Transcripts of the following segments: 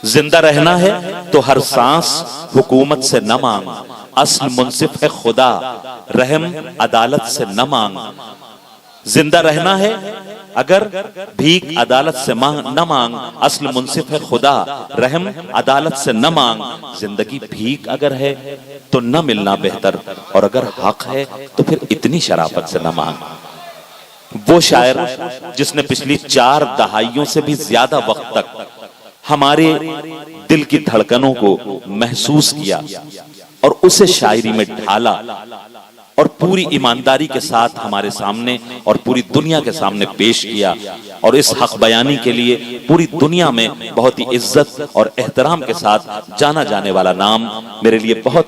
जिंदा रहना है तो हर सांस हुकूमत से न मांग, अस्ल मुंसिफ है खुदा, रहम अदालत से न मांग। जिंदा रहना है अगर भीख अदालत से न मांग, अस्ल मुंसिफ है खुदा, रहम अदालत से न मांग। जिंदगी भीख अगर है तो न मिलना बेहतर, और अगर हक है तो फिर इतनी शराफत से न मांग। वो शायर जिसने पिछली 4 दहाइयों से भी ज्यादा वक्त तक हमारे दिल की धड़कनों को महसूस किया और उसे शायरी में ढाला और पूरी ईमानदारी के साथ हमारे सामने और पूरी दुनिया के सामने पेश किया, और इस हक बयानी के लिए पूरी दुनिया में बहुत ही इज्जत और एहतराम के साथ जाना जाने वाला नाम, मेरे लिए बहुत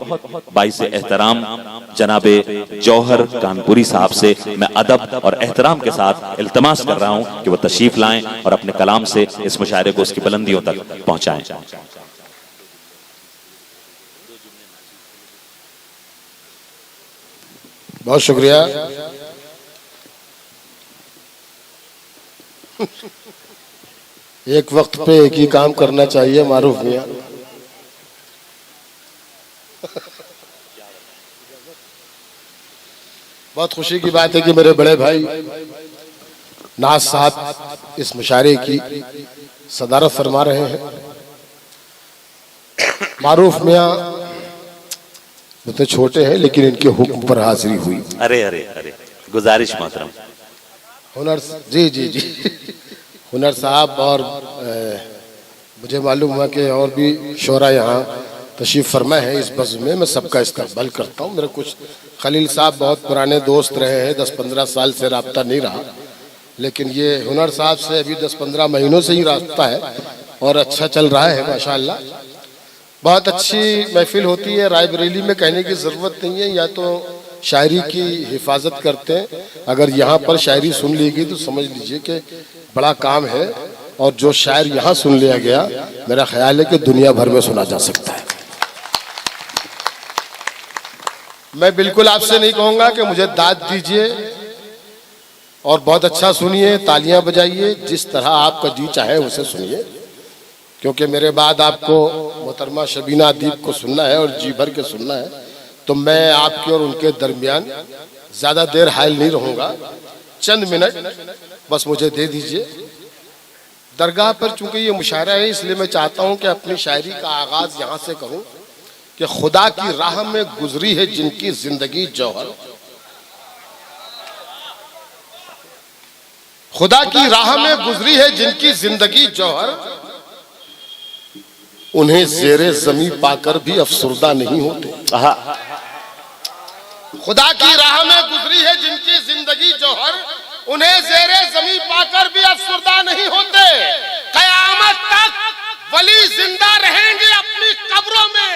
बाइसे एहतराम जनाबे जौहर कानपुरी साहब से मैं अदब और एहतराम के साथ इल्तमास कर रहा हूं कि वो तशरीफ लाएं और अपने कलाम से इस मुशायरे को उसकी बुलंदियों तक पहुंचाएं। बहुत शुक्रिया। एक वक्त पे एक ही काम करना चाहिए मारूफ मियां। बहुत खुशी की बात है कि मेरे बड़े भाई नाज साहब इस मुशायरे की सदारत फरमा रहे हैं। मारूफ मियां उतने छोटे हैं लेकिन इनके हुक्म पर हाजिरी हुई। अरे अरे अरे गुजारिश मोहतरम। हुनर जी जी जी हुनर साहब, और मुझे मालूम हुआ कि और भी शोरा यहाँ तशरीफ फरमा है इस बज़्म में। मैं सबका इस्तकबाल करता हूँ। मेरे कुछ खलील साहब बहुत पुराने दोस्त रहे हैं, 10-15 साल से रब्ता नहीं रहा, लेकिन ये हुनर साहब से अभी 10-15 महीनों से ही रास्ता है और अच्छा चल रहा है माशाअल्लाह। बहुत अच्छी महफिल होती है। रायबरेली में कहने की ज़रूरत नहीं है, या तो शायरी की हिफाजत करते हैं, अगर यहाँ पर शायरी सुन ली गई तो समझ लीजिए कि बड़ा काम है, और जो शायर यहाँ सुन लिया गया मेरा ख्याल है कि दुनिया भर में सुना जा सकता है। मैं बिल्कुल आपसे नहीं कहूँगा कि मुझे दाद दीजिए और बहुत अच्छा सुनिए, तालियां बजाइए, जिस तरह आपका जी चाहे उसे सुनिए, क्योंकि मेरे बाद आपको मोहतरमा शबीना अदीब को सुनना है और जी भर के सुनना है। तो मैं आपके और उनके दरमियान ज़्यादा देर हायल नहीं रहूँगा, चंद मिनट बस मुझे दे दीजिए। दरगाह पर चूंकि ये मुशायरा है, इसलिए मैं चाहता हूँ कि अपनी शायरी का आगाज़ यहाँ से करूँ कि खुदा की राह में गुजरी है जिनकी जिंदगी जौहर, खुदा की राह में गुजरी है जिनकी जिंदगी जौहर, उन्हें ज़ेरे ज़मीं पाकर भी अफसुर्दा नहीं होते। खुदा की राह में गुजरी है जिनकी जिंदगी जौहर, उन्हें ज़ेरे ज़मीं पाकर भी अफसुर्दा नहीं होते। क़यामत तक वली जिंदा रहेंगे अपनी कब्रों में,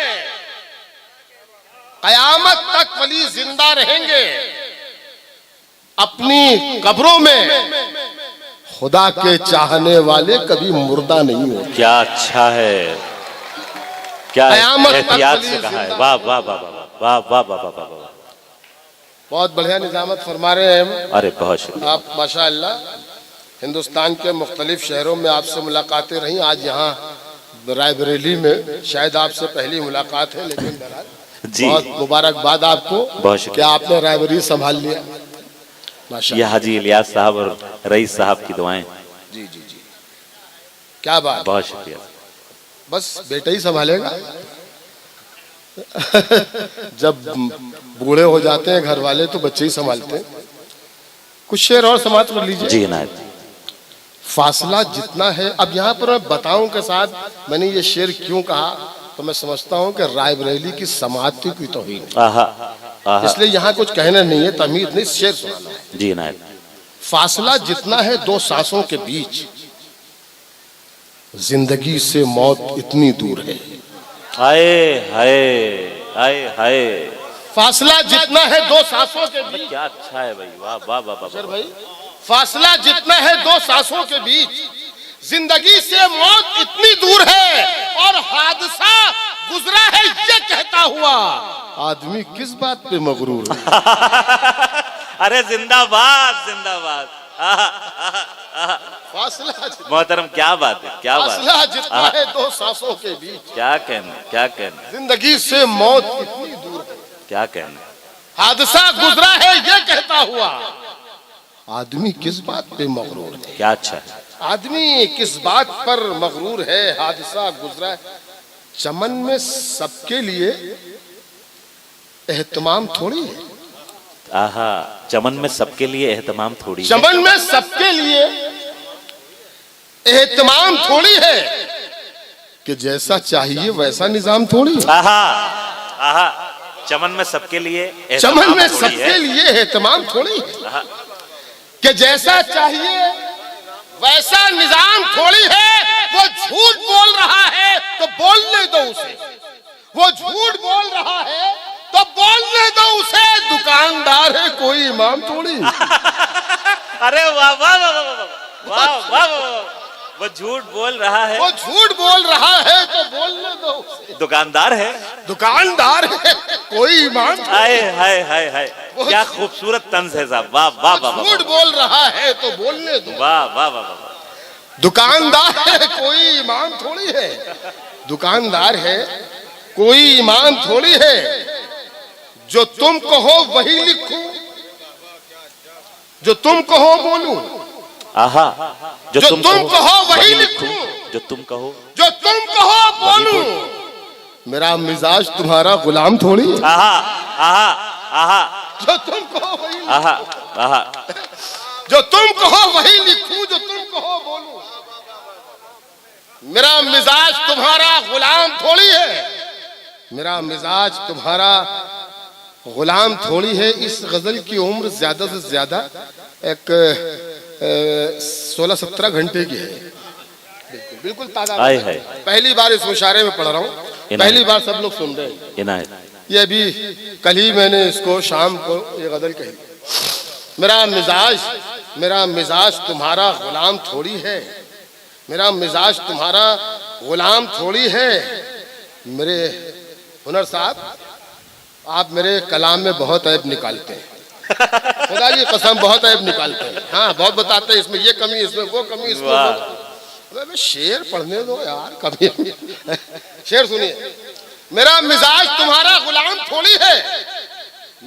क़यामत तक वली जिंदा रहेंगे अपनी कब्रों में, खुदा के चाहने वाले कभी मुर्दा नहीं होते। क्या अच्छा है, क्या एहतियात से कहा है। वाह वाह वाह वाह वाह वाह वाह वाह, बहुत बढ़िया निजामत फरमा रहे हैं। अरे बहुत शुक्रिया आप माशाअल्लाह। हिंदुस्तान के मुख्तलिफ शहरों में आपसे मुलाकातें रही, आज यहाँ रायबरेली में शायद आपसे पहली मुलाकात है, लेकिन जी बहुत मुबारकबाद आपको, बहुत शुक्रिया। क्या आपने रायबरेली संभाल लिया माशाअल्लाह। यह हाजी इलियास साहब और रईस साहब की दुआएं। जी जी जी, क्या बात, बहुत शुक्रिया। बस बेटा ही संभालेगा। जब बूढ़े हो जाते हैं घर वाले तो बच्चे ही संभालते हैं। कुछ शेर और समाप्त कर लीजिए। जी नायब। फासला जितना है, अब यहाँ पर मैं बताऊं के साथ मैंने ये शेर क्यों कहा, तो मैं समझता हूँ कि रायबरेली की समाअत की तौहीन है, इसलिए यहाँ कुछ कहना नहीं है, तमीज़ नहीं, शेर सुनाना है। जी नायब। फासला जितना है 2 सांसों के बीच, जिंदगी से मौत इतनी दूर है। हाय हाय हाय हाय, फासला जितना है 2 सांसों के बीच, क्या अच्छा है भाई, वाह वाह वाह वाह भाई। फासला जितना है 2 सांसों के बीच, जिंदगी से मौत इतनी दूर है, और हादसा गुजरा है ये कहता हुआ आदमी किस बात पे मगरूर है। अरे जिंदाबाद जिंदाबाद। फासला मोहतरम, क्या बात है, क्या बात फासला जितना है। है दो सांसों के बीच, क्या कहना, क्या कहना, जिंदगी से मौत कितनी दूर है। क्या कहना। हादसा गुजरा है ये कहता हुआ, आदमी किस बात पे मगरूर है। क्या अच्छा है। आदमी किस बात पर मगरूर है। हादसा गुजरा है, चमन में सबके लिए एहतमाम थोड़ी है। आहा, चमन में सबके लिए एहतमाम थोड़ी है। चमन में सबके लिए एहतमाम थोड़ी है कि जैसा चाहिए वैसा निजाम थोड़ी है। आहा, आहा, चमन में सबके लिए चमन एहतमाम में थोड़ी सबके है। लिए एहतमाम थोड़ी है आहा, कि जैसा चाहिए वैसा निजाम थोड़ी है। वो झूठ बोल रहा है तो बोलने दो उसे, वो झूठ बोल रहा है तो बोलने दो उसे। दुकानदार है कोई इमाम थोड़ी। अरे वाह वाह वाह वाह वाह वाह वाह, वो झूठ बोल रहा है, वो झूठ बोल रहा है तो बोलने दो उसे। दुकानदार है, दुकानदार है कोई इमाम थोड़ी। हाय हाय हाय हाय, क्या खूबसूरत तंज है साहब, वाह वाह वाह वाह, झूठ बोल रहा है तो बोलने दो। वाह वाह वाह वाह। दुकानदार है कोई इमाम थोड़ी है। दुकानदार है कोई इमाम थोड़ी है। जो तुम कहो वही लिखूं, जो तुम कहो बोलूं। आहा, जो तुम कहो वही लिखूं, जो तुम कहो, जो तुम कहो बोलूं। मेरा मिजाज तुम्हारा गुलाम थोड़ी है। आहा आहा आहा जो तुम कहो वही, आहा आहा, जो तुम कहो वही लिखूं, जो तुम कहो बोलूं। मेरा मिजाज तुम्हारा गुलाम थोड़ी है। मेरा मिजाज तुम्हारा गुलाम थोड़ी है। इस गजल की उम्र ज्यादा से ज्यादा एक 16-17 घंटे की है। बिल्कुल बिल्कुल ताजा। आए है, पहली बार इस मुशायरे में पढ़ रहा हूँ, पहली बार सब लोग सुन रहे हैं। इनायत। ये अभी कल ही मैंने इसको शाम को ये गजल कही। मेरा मिजाज तुम्हारा गुलाम थोड़ी है। मेरा मिजाज तुम्हारा गुलाम थोड़ी है। मेरे हुनर साहब, आप मेरे कलाम में बहुत ऐब निकालते हैं। खुदा की कसम बहुत ऐब निकालते हैं। हाँ, बहुत बताते हैं इसमें ये कमी, इसमें वो कमी, इसमें वो। अबे शेर पढ़ने दो यार, कभी शेर सुनिए। मेरा मिजाज तुम्हारा गुलाम थोड़ी है।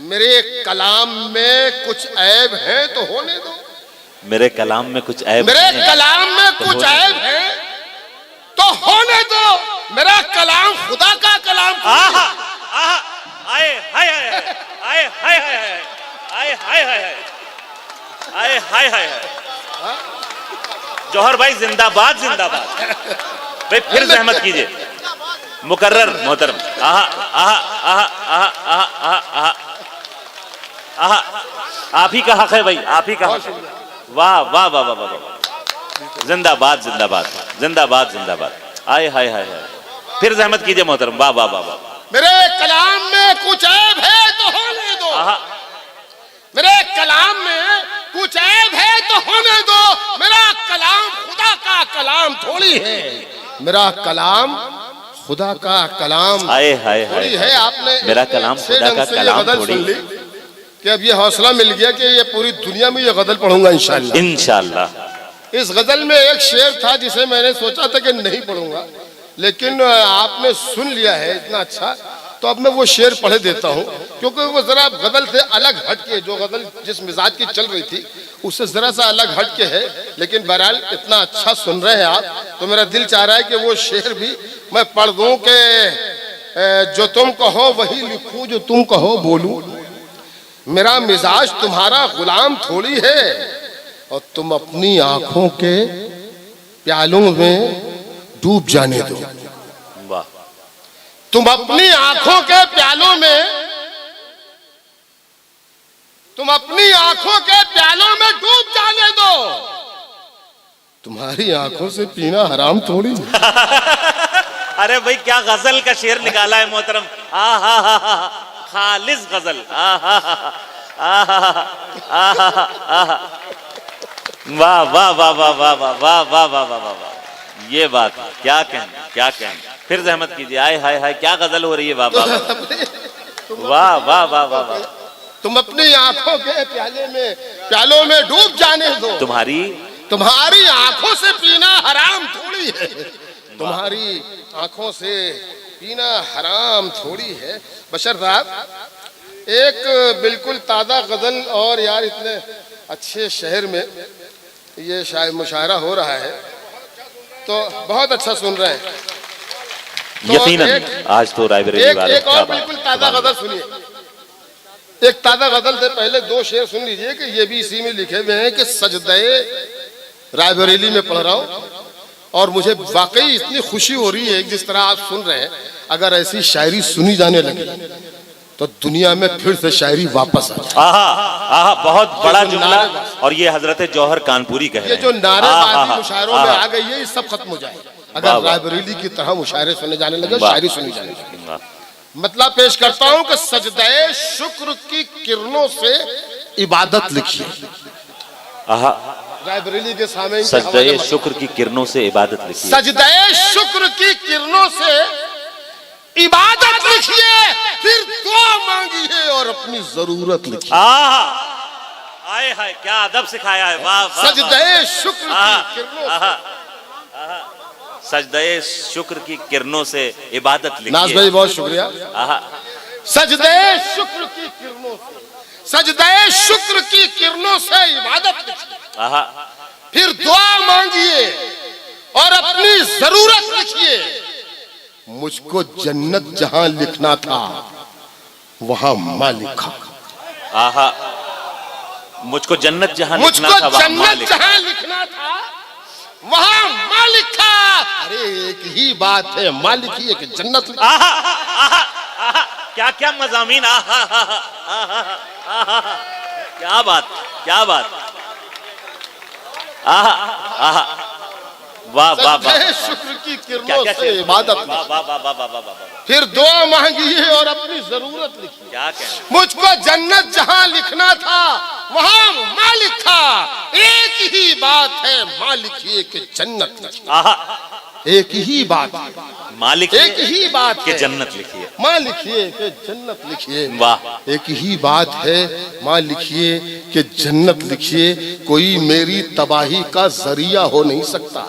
मेरे कलाम में कुछ ऐब है तो होने दो। मेरे कलाम में कुछ ऐब, मेरे कलाम में कुछ ऐब है तो होने दो। मेरा कलाम खुदा का कलाम। आहा आहा, आए हाय हाय आए हाय हाय आए हाय हाय आए हाय हाय। जौहर भाई जिंदाबाद जिंदाबाद भाई, फिर जहमत कीजिए। मुकर्रर मोहतरम। आहा आहा आहा आहा आहा आहा आहा, आप ही का हक है भाई, आप ही का हक है। वाह वाह वाह वाह वाह, जिंदाबाद जिंदाबाद जिंदाबाद जिंदाबाद। आए हाय हाय हाय, फिर जहमत कीजिए मोहतरम। वाह वाह वाह वाह। मेरे कलाम में कुछ ऐब है तो होने दो। आहा, मेरे कलाम में कुछ ऐब है तो होने दो। मेरा कलाम खुदा का कलाम थोड़ी है। मेरा कलाम खुदा का कलाम आए हाय हाय, थोड़ी है। आपने मेरा कलाम खुदा का कलाम थोड़ी सुन ली कि अब ये हौसला मिल गया कि ये पूरी दुनिया में ये गजल पढ़ूंगा इंशाल्लाह। इंशाल्लाह। इस गजल में एक शेर था जिसे मैंने सोचा था कि नहीं पढ़ूंगा, लेकिन आपने सुन लिया है इतना अच्छा, तो अब मैं वो शेर पढ़े देता हूँ, क्योंकि वो जरा गजल से अलग हटके, जो गजल जिस मिजाज की चल रही थी उससे जरा सा अलग हटके है। लेकिन बहरहाल इतना अच्छा सुन रहे हैं आप, तो मेरा दिल चाह रहा है कि वो शेर भी मैं पढ़ दूं कि जो तुम कहो वही लिखूं, जो तुम कहो बोलूं। मेरा मिजाज तुम्हारा गुलाम थोड़ी है और तुम अपनी आंखों के प्यालों में डूब जाने दो। वाह, तुम अपनी आंखों के प्यालों में, तुम अपनी आंखों के प्यालों में डूब जाने दो। तुम्हारी आंखों से पीना हराम थोड़ी। अरे भाई क्या गजल का शेर निकाला है मोहतरम। आहा हा हा, खालिस गजल। आहा आहा आहा आहा, वाह वाह वाह वाह वाह वाह वाह वाह वाह वाह वाह, ये बात क्या कहना, क्या कहना। फिर जहमत कीजिए। आए हाय हाय, क्या गजल हो रही है। वाह वाह वाह वाह वाह वाह वाह। तुम अपनी आंखों के प्यालों में डूब जाने दो। तुम्हारी तुम्हारी आंखों से पीना हराम थोड़ी है, तुम्हारी आंखों से पीना हराम थोड़ी है। बशर साहब एक बिल्कुल ताज़ा गजल, और यार इतने अच्छे शहर में ये शायद मुशायरा हो रहा है तो बहुत अच्छा सुन रहे हैं। तो यकीनन आज तो रायबरेली वाले एक और बिल्कुल ताज़ा गजल सुनिए। एक ताज़ा गजल से पहले दो शेर सुन लीजिए कि ये भी इसी में लिखे हुए हैं कि सजदे रायबरेली में पढ़ रहा हूँ और मुझे वाकई इतनी खुशी हो रही है जिस तरह आप सुन रहे हैं। अगर ऐसी शायरी सुनी जाने लगी तो दुनिया में फिर से शायरी वापस आ जाए। आहा आहा, बहुत बड़ा जुमला। और ये हजरत जौहर कानपुरी कह रहे हैं, ये जो नारेबाजी मुशायरों में आ गई है ये सब खत्म हो जाए अगर रायबरेली की तरह मुशायरे सुने जाने लगे, शायरी सुनी जाने लगे। मतलब पेश करता हूं कि सजदे शुक्र की किरणों से इबादत लिखिए। रायबरेली के सामने सजदे शुक्र की किरणों से इबादत लिखिए। सजदे शुक्र की किरणों से इबादत लिखिए, फिर दुआ मांगिए और अपनी जरूरत लिखिए। आए हाय, क्या अदब सिखाया है। वाह वाह। सजदे शुक्र की किरणों से, सजदे शुक्र की किरणों से इबादत लिखिए। नाज भाई बहुत शुक्रिया। सजदे शुक्र की किरणों से, सजदे शुक्र की किरणों से इबादत लिखिए, फिर दुआ मांगिए और अपनी जरूरत लिखिए। मुझको जन्नत जहां लिखना था वहां मां लिखा। मुझको जन्नत जहां मुझको लिखना था जन्नत जहां लिखना था वहां मां लिखा। अरे एक ही बात है, मां लिखी है कि जन्नत लिखी। क्या क्या मज़ामीन। क्या बात, क्या बात। वाह वाह वाह। शुक्र की किरणों से इबादत, फिर दुआ मांगिए और अपनी जरूरत लिखिए। क्या कहना। मुझको जन्नत जहां लिखना था वहां मां लिखा। एक ही बात है, मां लिखिए कि जन्नत लिखिए। एक ही बात है, मालिक एक ही बात के है, जन्नत लिखिए। मां लिखिए कि जन्नत लिखिए। वाह। एक ही बात है, मां लिखिए कि जन्नत लिखिए। कोई मेरी तबाही का जरिया हो नहीं सकता,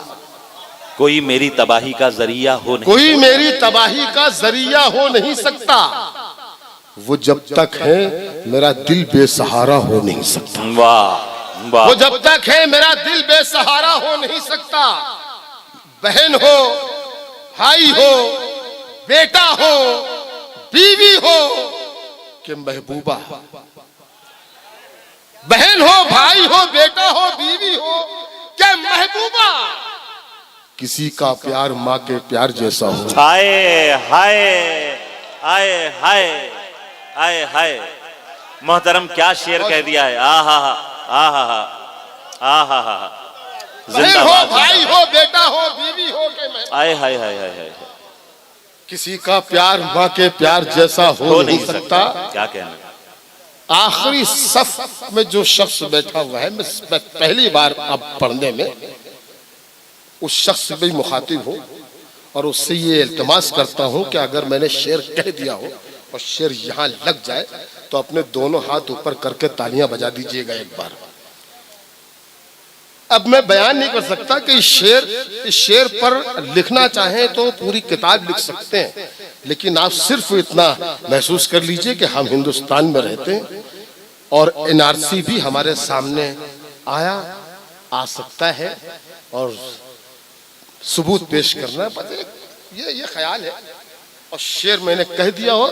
कोई मेरी तबाही का जरिया हो नहीं, कोई मेरी तबाही का जरिया हो नहीं सकता। वो जब तक है मेरा दिल बेसहारा हो नहीं सकता। वाह वाह। वो जब तक है मेरा दिल बेसहारा हो नहीं सकता। बहन हो, भाई हो, बेटा हो, बीवी हो कि महबूबा। बहन हो, भाई हो, बेटा हो, बीवी हो कि महबूबा। किसी का प्यार माँ के प्यार जैसा हो। हाय हाय हाय हाय हाय हाय। मोहतरम क्या शेर कह दिया है। आहा आहा आहा आहा। बहन हो, भाई हो, बेटा हो, बीवी हो के हाय हाय हाय हाय हाय। किसी का प्यार माँ के प्यार जैसा हो नहीं सकता। क्या कहना। आखिरी सफ में जो शख्स बैठा हुआ है, मैं पहली बार अब पढ़ने में उस शख्स से भी मुखातिब हूँ और उससे ये इल्तिमास करता हूँ कि अगर मैंने शेर कह दिया हो और शेर यहाँ लग जाए तो अपने दोनों हाथ ऊपर करके तालियां बजा दीजिएगा एक बार। अब मैं बयान नहीं कर सकता कि इस शेर पर लिखना चाहें तो पूरी किताब लिख सकते हैं, लेकिन आप सिर्फ इतना महसूस कर लीजिए कि हम हिंदुस्तान में रहते हैं और एनआरसी भी हमारे सामने आ सकता है और सबूत पेश करना है। ये ख्याल है और शेर मैंने कह दिया हो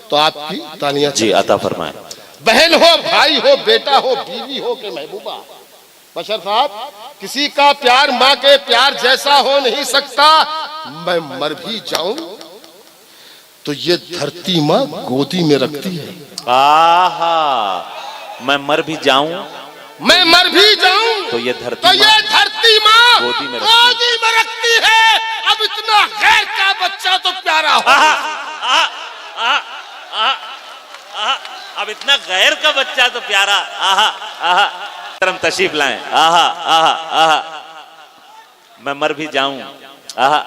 तो आपकी तालियां जी अता फरमाएं। बहन हो, भाई हो, बेटा हो, बीवी हो के महबूबा। बशर साहब, किसी का प्यार माँ के प्यार जैसा हो नहीं सकता। मैं मर भी जाऊं तो ये धरती माँ गोदी में रखती है। आहा। मैं मर भी जाऊं, मैं मर भी जाऊं तो ये धरती माँ गोदी में रखती है। अब इतना गैर का बच्चा तो प्यारा हो। अब इतना गैर का बच्चा तो प्यारा। आहा आहा। तशरीफ लाएं। आहा आहा आहा। मैं मर भी जाऊं। आहा।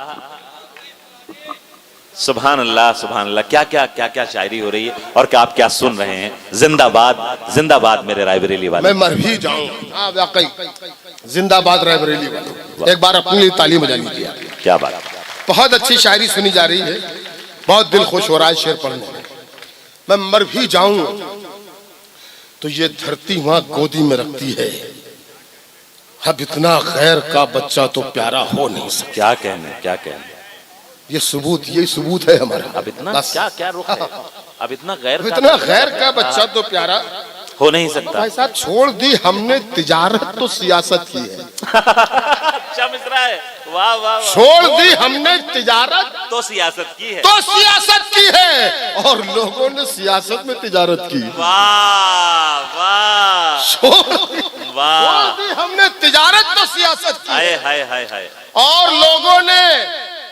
सुभान अल्लाह, सुभान अल्लाह। क्या क्या क्या क्या शायरी हो रही है और क्या आप क्या सुन रहे हैं। जिंदाबाद, जिंदाबाद मेरे रायबरेली वाले। मैं मर भी जाऊं, हाँ वाकई जिंदाबाद रायबरेली वाले। एक बार अपने लिए ताली बजा लीजिए। क्या बात। बहुत अच्छी शायरी सुनी जा रही है, बहुत दिल खुश हो रहा है शेर पढ़ने में। मैं मर भी जाऊं तो ये धरती वहां गोदी में रखती है, अब इतना गैर का बच्चा तो प्यारा हो नहीं सकता। क्या कहने, क्या कहने। ये सबूत, ये सबूत है हमारा। अब इतना क्या क्या रुख है, अब इतना गैर का बच्चा तो प्यारा हो नहीं सकता। भाई साहब छोड़ दी हमने तिजारत तो सियासत की है। अच्छा मिश्रा है, वाह वाह। छोड़ दी हमने तिजारत तो सियासत की है, तो सियासत की है, और लोगों ने सियासत में तिजारत की। वाह वाह वाह। छोड़ दी हमने तिजारत तो सियासत की, हाय हाय हाय हाय। और लोगों ने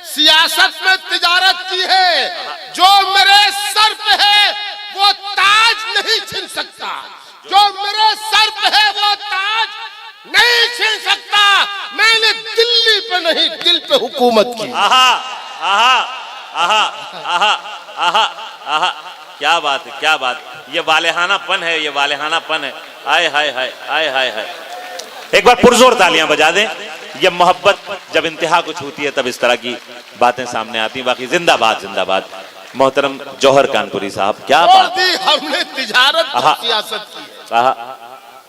सियासत में तिजारत की है। जो मेरे सर पे है वो ताज नहीं छीन सकता, जो मेरे सर पे है वो ताज नहीं छीन सकता। मैंने दिल्ली पे नहीं दिल पे हुकूमत की। आहा आहा आहा आहा आहा आहा। क्या बात है, क्या बात। ये वालेहानापन है, ये वालेहानापन है। आय हाय हाय आय हाय हाय। एक बार पुरजोर तालियां बजा दें। ये मोहब्बत जब इंतहा को छूती है तब इस तरह की बातें सामने आती हैं। बाकी जिंदाबाद, जिंदाबाद। मोहतरम जौहर कानपुरी साहब, क्या बात। हमने तिजारत तो सियासत की है, आहा,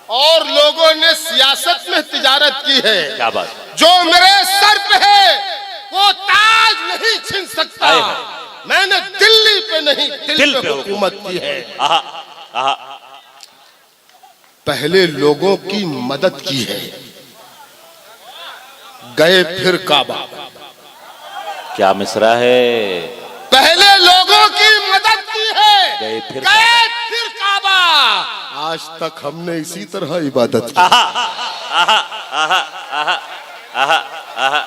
और लोगों ने सियासत में तिजारत की है। क्या बात। जो मेरे सर पे है वो ताज नहीं छीन सकता। मैंने दिल्ली पे नहीं दिल पे हुकूमत की है। आहा आहा। पहले लोगों की मदद की है, गए फिर काबा। क्या मिसरा है। पहले लोगों की मदद की है, गए फिर काबा। आज तक हमने इसी तरह इबादत की। आहा आहा आहा आहा आहा आहा।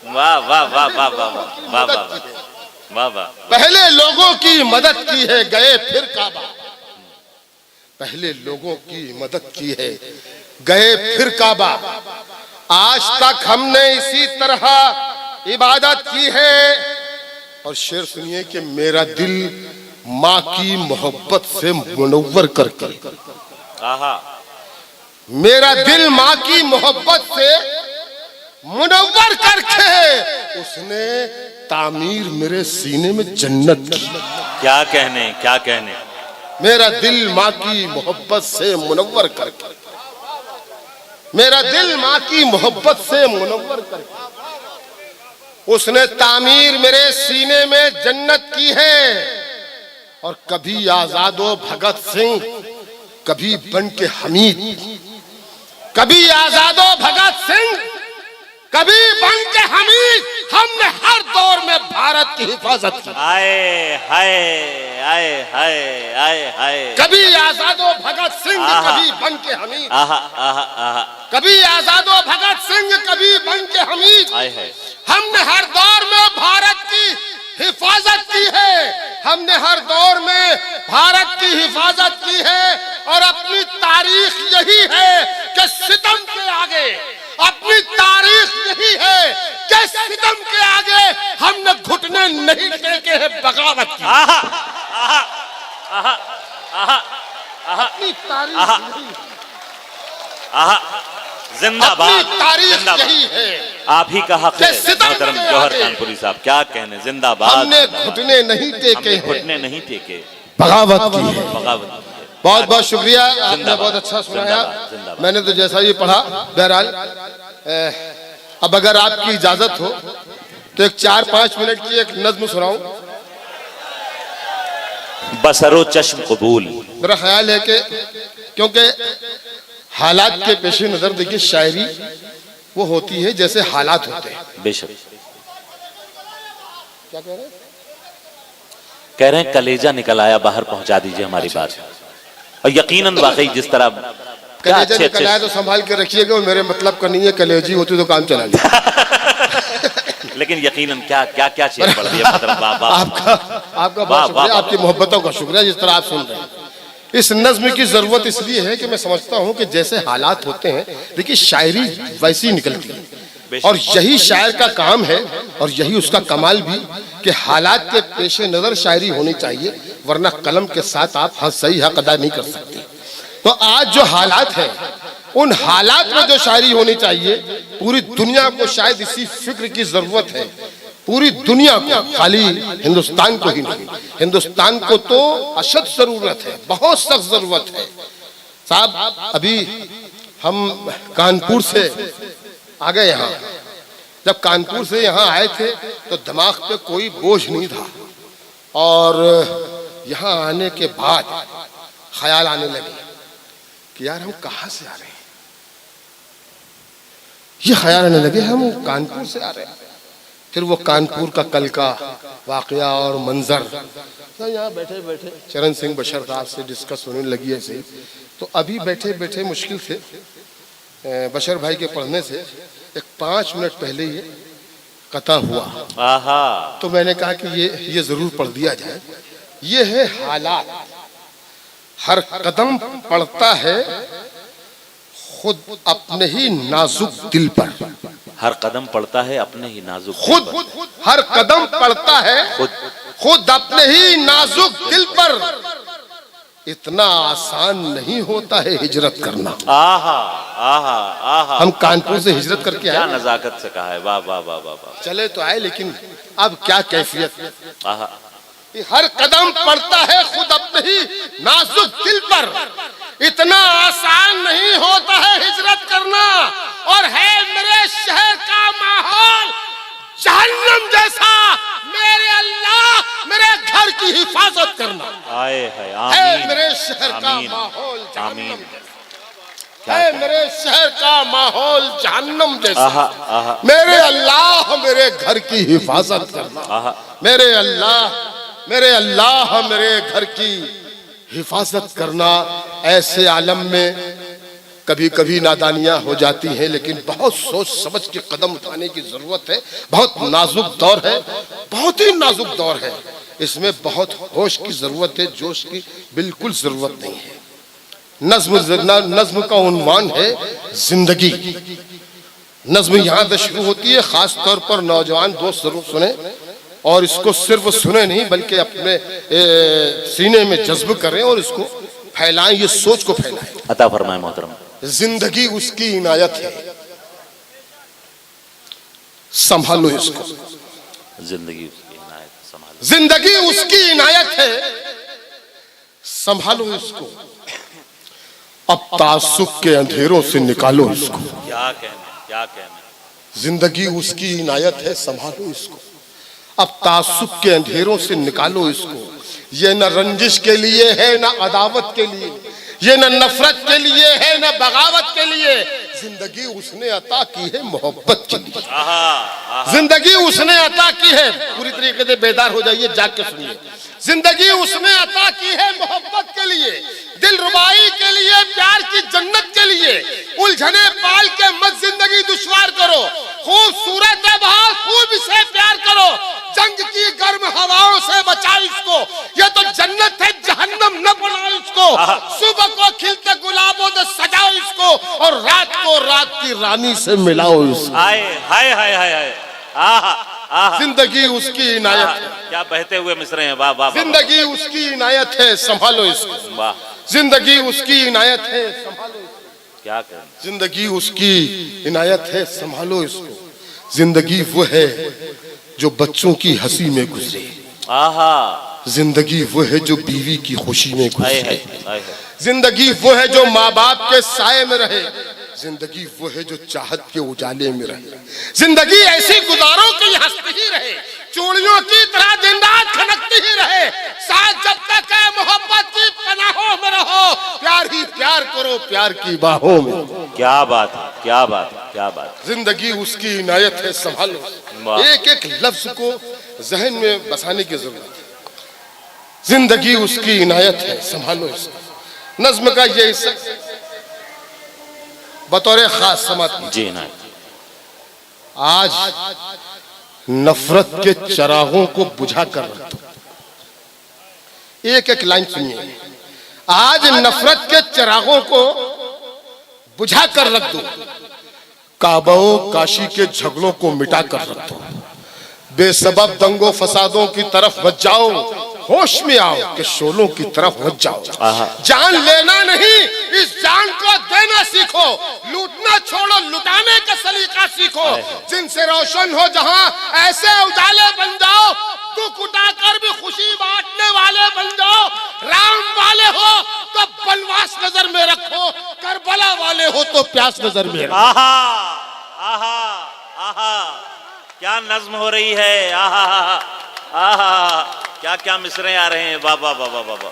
वाह वाह वाह वाह वाह वाह वाह वाह वाह। पहले लोगों की मदद की है, गए फिर काबा। पहले लोगों की मदद की है, गए फिर काबा। आज तक हमने इसी तरह इबादत की है। और शेर सुनिए कि मेरा दिल माँ की मोहब्बत से मुनव्वर करके, आहा। मेरा दिल माँ की मोहब्बत से मुनव्वर करके उसने तामीर मेरे सीने में जन्नत की। क्या कहने, क्या कहने। मेरा दिल माँ की मोहब्बत से मुनव्वर करके, मेरा दिल माँ की मोहब्बत से मुनव्वर करके उसने तामीर मेरे सीने में जन्नत की है। और कभी आजादो भगत सिंह, कभी बन के हमीद, कभी आजादो भगत सिंह, कभी बन के हमीद, हमने हर दौर में भारत की हिफाजत की। आए हाय आए हाय आए हाय। कभी आजादो भगत सिंह, कभी बन के हमीद। आहा आहा आहा। कभी आजादो भगत सिंह, कभी बन के हमीद। आए है। हमने हर दौर में भारत की हिफाजत की है। हमने हर दौर में भारत की हिफाजत की है। और अपनी तारीख यही है कि सितम के आगे, अपनी तारीख यही है कि सितम के आगे हमने घुटने नहीं टेके हैं, बगावत की। आहा आहा आहा आहा आहा। अपनी तारीख यही, आहा। जिंदाबाद, अपनी तारीख जिंदाबाद। यही है। आप ही का हक है मोहतरम के जौहर आगे कानपुरी साहब। क्या कहने। जिंदाबाद। हमने घुटने नहीं टेके हैं, घुटने नहीं टेके, बगावत की है। बगावत। बहुत बहुत शुक्रिया, आपने बहुत अच्छा सुनाया। मैंने तो जैसा ये पढ़ा। बहरहाल अब अगर आपकी इजाजत हो तो एक 4-5 मिनट की एक नज्म सुनाऊं। बसरो चश्म कबूल। मेरा ख्याल है कि क्योंकि हालात के पेश नजर देखिए शायरी वो होती है जैसे हालात होते हैं। बेशक। क्या कह रहे हैं? कह रहे हैं कलेजा निकल आया, बाहर पहुंचा दीजिए हमारी बात। और यकीनन वाकई जिस तरह कलेजा निकल आया तो संभाल के रखिएगा, मेरे मतलब का नहीं है। कलेजी होती तो काम चला लिया। लेकिन यकीनन क्या क्या क्या शेर पढ़ दिया। आपका बहुत शुक्रिया, आपकी मोहब्बतों का शुक्रिया जिस तरह आप सुन रहे हैं। इस नज्म की जरूरत इसलिए है कि मैं समझता हूं कि जैसे हालात होते हैं, देखिए शायरी वैसी निकलती है। और यही शायर का काम है और यही उसका कमाल भी कि हालात के पेश नजर शायरी होनी चाहिए, वरना कलम के साथ आप सही हक अदा नहीं कर सकते। तो आज जो हालात है उन हालात में जो शायरी होनी चाहिए, पूरी दुनिया को शायद इसी फिक्र की जरूरत है, पूरी दुनिया को, खाली हिंदुस्तान को ही नहीं, हिंदुस्तान को तो अशद जरूरत है, बहुत सख्त जरूरत है। साहब अभी हम कानपुर से आ गए यहाँ, जब कानपुर से यहाँ आए थे तो दिमाग पे कोई बोझ नहीं था, और यहाँ आने के बाद ख्याल आने लगे कि यार हम कहाँ से आ रहे हैं, ये ख्याल आने लगे हम कानपुर से आ रहे हैं। फिर वो कानपुर का कल का वाकया और मंजर, तो यहाँ बैठे बैठे चरण सिंह बशर साहब से डिस्कस होने लगी ऐसे, तो अभी बैठे बैठे मुश्किल से बशर भाई के पढ़ने से एक 5 मिनट पहले ये कथा हुआ, तो मैंने कहा कि ये जरूर पढ़ दिया जाए। ये है हालात, हर कदम पड़ता है खुद अपने ही नाजुक दिल पर, हर कदम पड़ता है अपने ही नाजुक, खुद हर कदम पड़ता है खुद अपने ही नाजुक दिल पर, इतना आसान नहीं होता है हिजरत करना। आहा आहा आहा, हम कानपुर से हिजरत करके आए, क्या नजाकत से कहा है, वाह वाह वाह वाह वाह। चले तो आए, लेकिन अब क्या कैफियत, आहा, हर कदम पड़ता है खुद अपने ही नाजुक दिल पर, इतना आसान नहीं होता है हिजरत करना, और है मेरे शहर का माहौल जहन्नम जैसा, मेरे अल्लाह मेरे घर की हिफाजत करना। आए है, आमीन, मेरे शहर का माहौल जहन्नम जैसा, है मेरे शहर का माहौल जहन्नम जैसा, मेरे अल्लाह मेरे घर की हिफाजत करना, मेरे अल्लाह मेरे घर की हिफाजत करना। ऐसे आलम में कभी कभी नादानियां हो जाती हैं, लेकिन बहुत सोच समझ के कदम उठाने की जरूरत है। बहुत नाजुक दौर है, बहुत ही नाजुक दौर है, इसमें बहुत होश की जरूरत है, जोश की बिल्कुल जरूरत नहीं है। नज्म का उन्वान है जिंदगी। नज्म यहाँ से शुरू होती है, खास तौर पर नौजवान दोस्त जरूर सुने, और इसको सिर्फ सुने नहीं बल्कि अपने सीने में जज्ब करें और इसको फैलाएं, ये सोच को फैलाएं। अता फरमाए मोहतरम। जिंदगी उसकी इनायत है, संभालो इसको। जिंदगी उसकी इनायत, संभालो। जिंदगी उसकी इनायत है, संभालो इसको। अब तासुब के अंधेरों से निकालो इसको। क्या कहने, क्या कहने। जिंदगी उसकी इनायत है, संभालो इसको। अब तासुब के अंधेरों से निकालो इसको। ये न रंजिश के लिए है, न अदावत के लिए, ये न नफरत के लिए है, न बगावत के लिए। जिंदगी उसने अता की है मोहब्बत के लिए। जिंदगी उसने अता की है, पूरी तरीके से बेदार हो जाइए, जाग के सुनिए। जिंदगी उसने अता की है मोहब्बत के लिए, दिल रुबाई के लिए, प्यार की जन्नत के लिए। उलझने पाल के मत जिंदगी दुश्वार करो, खूबसूरत है बहुत, खूब इसे प्यार करो। जंग की गर्म हवाओं से बचाओ इसको, ये तो जन्नत है जहन्नम न बनाओ इसको। सुबह को खिलते गुलाबों से सजाओ इसको, और रात को रात की रानी से मिलाओ इसको। हाय हाय हाय हाय हाय, आहा आहा। जिंदगी उसकी इनायत है, क्या बहते हुए मिसरे हैं, वाह वाह। जिंदगी उसकी इनायत है, संभालो इसको। वाह, जिंदगी उसकी इनायत है, संभालो इसको। क्या कहने। जिंदगी उसकी इनायत है, संभालो इसको। जिंदगी वो है जो बच्चों की हंसी में गुजरे, आहा। जिंदगी वो है जो बीवी की खुशी में गुजरे, जिंदगी वो है जो माँ बाप के साए में रहे, जिंदगी वो है जो चाहत के उजाले में रहे। जिंदगी ऐसी गुजारो कि हंसती ही रहे, चूड़ियों की तरह दिन रात खनकती ही रहे। साथ जब तक है मोहब्बत की पनाहों में रहो, प्यार ही प्यार करो प्यार की बाहों में। क्या बात है, क्या बात है, क्या बात। जिंदगी उसकी इनायत है, संभालो। एक एक लफ्ज को जहन में बसाने की जरूरत है। जिंदगी उसकी इनायत है, संभालो इसको। नज्म का ये हिस्सा बतौर खास समात जी ना। आज नफरत के चरागों को बुझा कर रख दो। एक एक लाइन सुनिए। आज नफरत के चरागों को बुझा कर रख दो, काबाओ काशी के झगड़ों को मिटा कर रख दो, बेसबब दंगों फसादों की तरफ मत जाओ, होश में आओ कि शोलों की तरफ मत जाओ। जान लेना नहीं, इस जान को देना सीखो, लूटना छोड़ो, लुटाने का सलीका सीखो। जिनसे रोशन हो जहां ऐसे उजाले बन जाओ, दुख उठाकर भी खुशी बांटने वाले बन जाओ। राम वाले हो तो बनवास नजर में रखो, करबला वाले हो तो प्यास नजर में रखो। आहा आहा आहा, क्या नज्म हो रही है। आहा आहा, क्या क्या मिसरे आ रहे हैं। बाबा बाबा बाबा,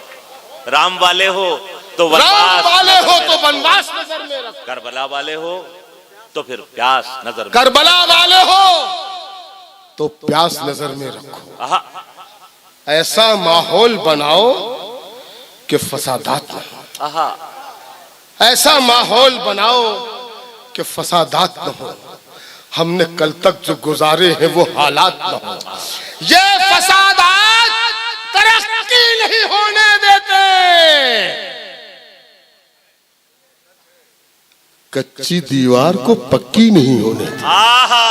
राम वाले हो तो राम वाले हो तो बनवास नजर में रखो, करबला वाले हो तो फिर प्यास नजर में, करबला वाले हो तो प्यास नजर में रखो। आहा, ऐसा माहौल बनाओ कि फसादात न हो, आहा, ऐसा माहौल बनाओ कि फसादात न हो। हमने कल तक जो गुजारे हैं वो हालात न हो। ये फसादात तरक्की नहीं होने देते, कच्ची दीवार को पक्की नहीं होने देते। आहा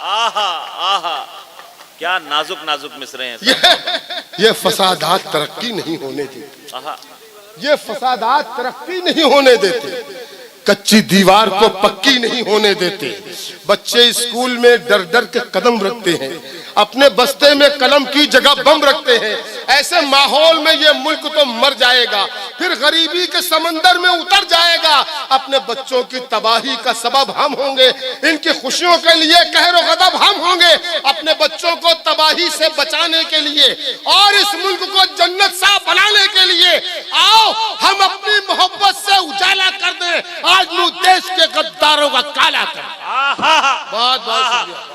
आहा आहा, क्या नाजुक नाजुक मिसरे हैं। ये फसादात तरक्की नहीं होने देते, आहा, ये फसादात तरक्की नहीं होने देते, कच्ची दीवार को पक्की नहीं होने देते। बच्चे स्कूल में डर डर के कदम रखते हैं, अपने बस्ते में कलम की जगह बम रखते हैं। ऐसे माहौल में ये मुल्क तो मर जाएगा, फिर गरीबी के समंदर में उतर जाएगा। अपने बच्चों की तबाही का सबब हम होंगे, इनकी खुशियों के लिए कहर गदब हम होंगे। अपने बच्चों को तबाही से बचाने के लिए और इस मुल्क को जन्नत सा बनाने के लिए आओ हम अपनी मोहब्बत से उजाला कर दें। आज देश के गद्दारों का काला कर। बहुत बहुत शुक्रिया।